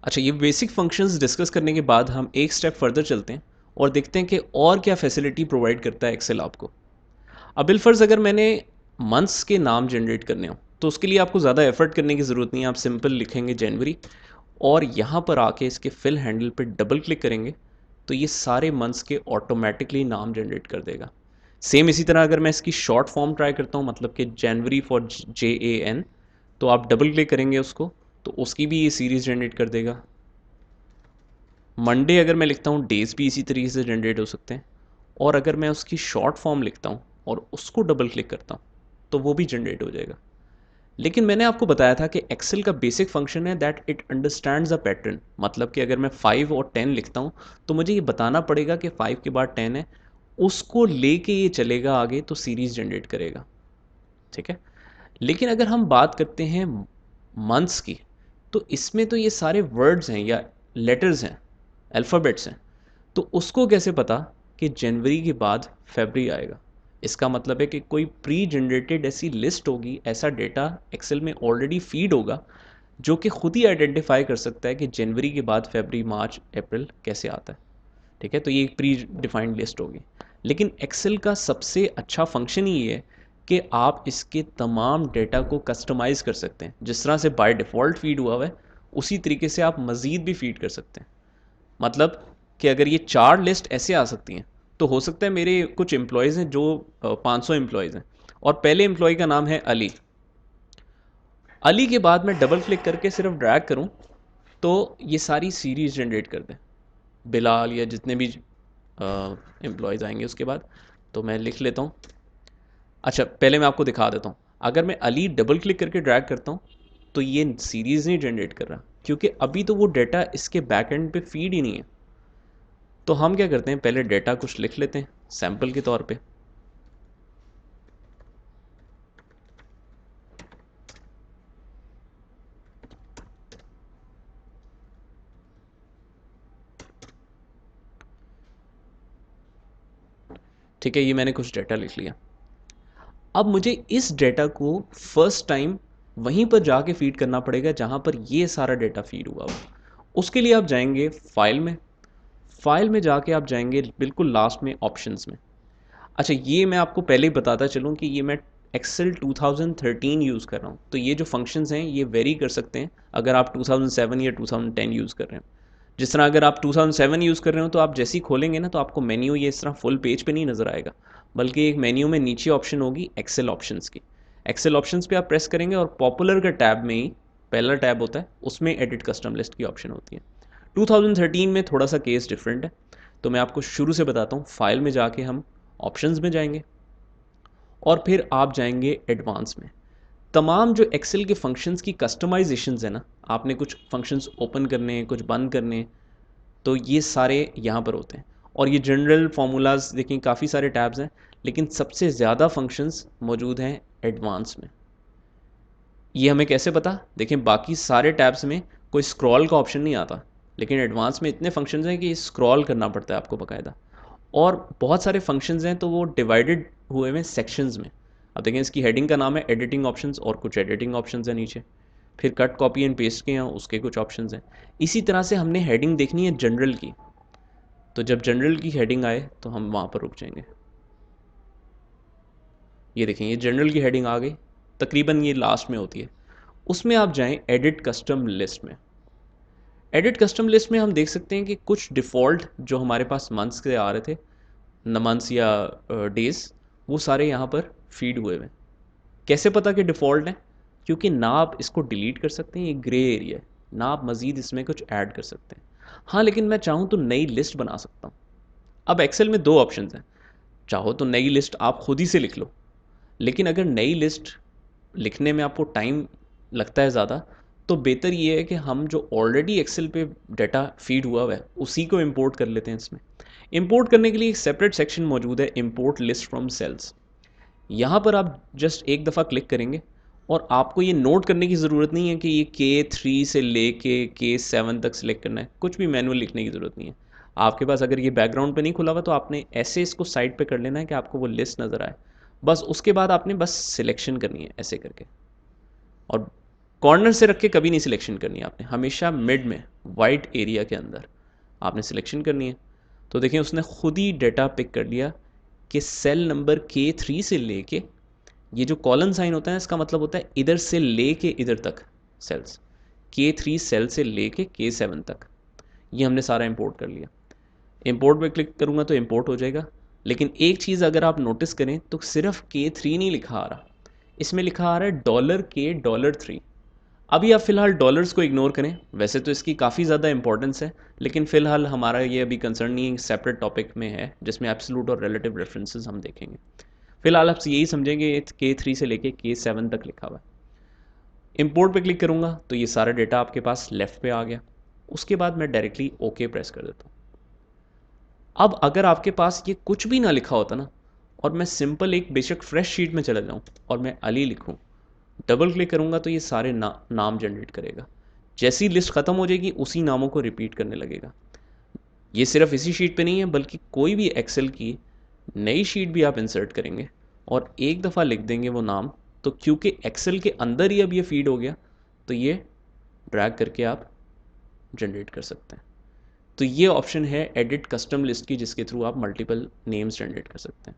अच्छा, ये basic functions discuss करने के बाद हम एक स्टेप फर्दर चलते हैं और देखते हैं कि और क्या फैसिलिटी प्रोवाइड करता है एक्सेल आपको। अब बिलफर्ज अगर मैंने मंथ्स के नाम जनरेट करने हो तो उसके लिए आपको ज़्यादा एफर्ट करने की ज़रूरत नहीं है। आप सिंपल लिखेंगे जनवरी और यहाँ पर आके इसके फिल हैंडल पे डबल क्लिक करेंगे तो ये सारे मंथ्स के ऑटोमेटिकली नाम जनरेट कर देगा। सेम इसी तरह अगर मैं इसकी शॉर्ट फॉर्म ट्राई करता हूँ, मतलब कि जनवरी फॉर JAN, तो आप डबल क्लिक करेंगे उसको तो उसकी भी ये सीरीज़ जनरेट कर देगा। मंडे अगर मैं लिखता हूँ, डेज़ भी इसी तरीके से जनरेट हो सकते हैं। और अगर मैं उसकी शॉर्ट फॉर्म लिखता हूँ और उसको डबल क्लिक करता हूँ तो वो भी जनरेट हो जाएगा। लेकिन मैंने आपको बताया था कि एक्सेल का बेसिक फंक्शन है that it understands a pattern, मतलब कि अगर मैं 5 और 10 लिखता हूँ तो मुझे ये बताना पड़ेगा कि 5 के बाद 10 है, उसको लेके ये चलेगा आगे तो सीरीज जनरेट करेगा। ठीक है। लेकिन अगर हम बात करते हैं मंथ्स की, तो इसमें तो ये सारे वर्ड्स हैं या लेटर्स हैं, अल्फ़ाबेट्स हैं, तो उसको कैसे पता कि जनवरी के बाद फरवरी आएगा। इसका मतलब है कि कोई प्री जनरेटेड ऐसी लिस्ट होगी, ऐसा डेटा एक्सेल में ऑलरेडी फीड होगा जो कि खुद ही आइडेंटिफाई कर सकता है कि जनवरी के बाद फरवरी मार्च अप्रैल कैसे आता है। ठीक है, तो ये एक प्री डिफाइंड लिस्ट होगी। लेकिन एक्सेल का सबसे अच्छा फंक्शन ही ये है कि आप इसके तमाम डेटा को कस्टमाइज़ कर सकते हैं। जिस तरह से बाय डिफ़ॉल्ट फीड हुआ है उसी तरीके से आप मज़ीद भी फीड कर सकते हैं। मतलब कि अगर ये 4 लिस्ट ऐसे आ सकती हैं तो हो सकता है मेरे कुछ एम्प्लॉयज़ हैं जो 500 एम्प्लॉयज़ हैं और पहले एम्प्लॉय का नाम है अली। अली के बाद मैं डबल क्लिक करके सिर्फ ड्रैग करूं तो ये सारी सीरीज़ जनरेट कर दें, बिलाल या जितने भी एम्प्लॉयज़ आएंगे उसके बाद। तो मैं लिख लेता हूँ। अच्छा, पहले मैं आपको दिखा देता हूँ। अगर मैं अली डबल क्लिक करके ड्रैग करता हूँ तो ये सीरीज़ नहीं जनरेट कर रहा, क्योंकि अभी तो वो डाटा इसके बैक एंड पे फीड ही नहीं है। तो हम क्या करते हैं, पहले डेटा कुछ लिख लेते हैं सैम्पल के तौर पे। ठीक है, ये मैंने कुछ डेटा लिख लिया। अब मुझे इस डेटा को फर्स्ट टाइम वहीं पर जाके फीड करना पड़ेगा जहां पर ये सारा डेटा फीड हुआ हो। उसके लिए आप जाएंगे फाइल में, फाइल में जाके आप जाएंगे बिल्कुल लास्ट में ऑप्शंस में। अच्छा, ये मैं आपको पहले ही बताता चलूँ कि ये मैं एक्सेल 2013 यूज़ कर रहा हूँ, तो ये जो फंक्शंस हैं ये वेरी कर सकते हैं अगर आप 2007 या 2010 यूज़ कर रहे हो। जिस तरह अगर आप 2007 यूज़ कर रहे हो तो आप जैसे ही खोलेंगे ना तो आपको मेन्यू ये इस तरह फुल पेज पे नहीं नज़र आएगा, बल्कि एक मेन्यू में नीचे ऑप्शन होगी एक्सेल ऑप्शंस की। एक्सेल ऑप्शंस पे आप प्रेस करेंगे और पॉपुलर का टैब में ही पहला टैब होता है, उसमें एडिट कस्टम लिस्ट की ऑप्शन होती है। 2013 में थोड़ा सा केस डिफरेंट है, तो मैं आपको शुरू से बताता हूँ। फाइल में जाके हम ऑप्शंस में जाएंगे और फिर आप जाएंगे एडवांस में। तमाम जो एक्सेल के फंक्शंस की कस्टमाइजेशंस है ना, आपने कुछ फंक्शंस ओपन करने हैं, कुछ बंद करने हैं, तो ये सारे यहाँ पर होते हैं। और ये जनरल फार्मूलाज देखें, काफ़ी सारे टैब्स हैं, लेकिन सबसे ज़्यादा फंक्शंस मौजूद हैं एडवांस में। ये हमें कैसे पता? देखें, बाकी सारे टैब्स में कोई स्क्रॉल का ऑप्शन नहीं आता, लेकिन एडवांस में इतने फंक्शंस हैं कि स्क्रॉल करना पड़ता है आपको बाकायदा। और बहुत सारे फंक्शंस हैं तो वो डिवाइडेड हुए हैं सेक्शंस में। अब देखें, इसकी हेडिंग का नाम है एडिटिंग ऑप्शंस और कुछ एडिटिंग ऑप्शंस हैं नीचे। फिर कट कॉपी एंड पेस्ट के हैं, उसके कुछ ऑप्शंस हैं। इसी तरह से हमने हेडिंग देखनी है जनरल की, तो जब जनरल की हेडिंग आए तो हम वहाँ पर रुक जाएंगे। ये देखें, ये जनरल की हेडिंग आ गई, तकरीबन ये लास्ट में होती है। उसमें आप जाएं एडिट कस्टम लिस्ट में। एडिट कस्टम लिस्ट में हम देख सकते हैं कि कुछ डिफ़ॉल्ट जो हमारे पास मंथ्स के आ रहे थे, न मंथ्स या डेज़, वो सारे यहाँ पर फीड हुए हुए। कैसे पता कि डिफ़ॉल्ट है? क्योंकि ना आप इसको डिलीट कर सकते हैं, ये ग्रे एरिया है, ना आप मज़ीद इसमें कुछ ऐड कर सकते हैं। हाँ, लेकिन मैं चाहूँ तो नई लिस्ट बना सकता हूँ। अब एक्सेल में दो ऑप्शंस हैं। चाहो तो नई लिस्ट आप खुद ही से लिख लो, लेकिन अगर नई लिस्ट लिखने में आपको टाइम लगता है ज़्यादा, तो बेहतर ये है कि हम जो ऑलरेडी एक्सेल पे डाटा फीड हुआ है उसी को इंपोर्ट कर लेते हैं इसमें। इंपोर्ट करने के लिए एक सेपरेट सेक्शन मौजूद है, इंपोर्ट लिस्ट फ्रॉम सेल्स। यहाँ पर आप जस्ट एक दफ़ा क्लिक करेंगे और आपको ये नोट करने की ज़रूरत नहीं है कि ये K3 से ले के K7 तक सिलेक्ट करना है, कुछ भी मैनुअल लिखने की ज़रूरत नहीं है। आपके पास अगर ये बैकग्राउंड पे नहीं खुला हुआ तो आपने ऐसे इसको साइड पे कर लेना है कि आपको वो लिस्ट नज़र आए। बस उसके बाद आपने बस सिलेक्शन करनी है ऐसे करके। और कॉर्नर से रख के कभी नहीं सिलेक्शन करनी है आपने, हमेशा मिड में वाइट एरिया के अंदर आपने सिलेक्शन करनी है। तो देखें उसने खुद ही डेटा पिक कर लिया कि सेल नंबर K3 से लेके, ये जो कॉलन साइन होता है इसका मतलब होता है इधर से लेके इधर तक सेल्स, K3 सेल से लेके K7 तक, ये हमने सारा इंपोर्ट कर लिया। इंपोर्ट पे क्लिक करूँगा तो इंपोर्ट हो जाएगा। लेकिन एक चीज़ अगर आप नोटिस करें तो सिर्फ K3 नहीं लिखा आ रहा, इसमें लिखा आ रहा है $K3। अभी आप फ़िलहाल डॉलर्स को इग्नोर करें, वैसे तो इसकी काफ़ी ज़्यादा इंपॉर्टेंस है, लेकिन फ़िलहाल हमारा ये अभी कंसर्न नहीं, सेपरेट टॉपिक में है जिसमें एब्सोल्यूट और रिलेटिव रेफरेंसेस हम देखेंगे। फ़िलहाल आप यही समझेंगे K3 से लेके K7 तक लिखा हुआ है। इंपोर्ट पे क्लिक करूँगा तो ये सारा डेटा आपके पास लेफ़्ट पे आ गया। उसके बाद मैं डायरेक्टली ओके प्रेस कर देता हूँ। अब अगर आपके पास ये कुछ भी ना लिखा होता ना, और मैं सिंपल एक बेशक फ्रेश शीट में चला जाऊँ और मैं अली लिखूँ, डबल क्लिक करूँगा तो ये सारे नाम जनरेट करेगा। जैसी लिस्ट ख़त्म हो जाएगी उसी नामों को रिपीट करने लगेगा। ये सिर्फ इसी शीट पे नहीं है, बल्कि कोई भी एक्सेल की नई शीट भी आप इंसर्ट करेंगे और एक दफ़ा लिख देंगे वो नाम, तो क्योंकि एक्सेल के अंदर ही अब ये फीड हो गया, तो ये ड्रैग करके आप जनरेट कर सकते हैं। तो ये ऑप्शन है एडिट कस्टम लिस्ट की, जिसके थ्रू आप मल्टीपल नेम्स जनरेट कर सकते हैं।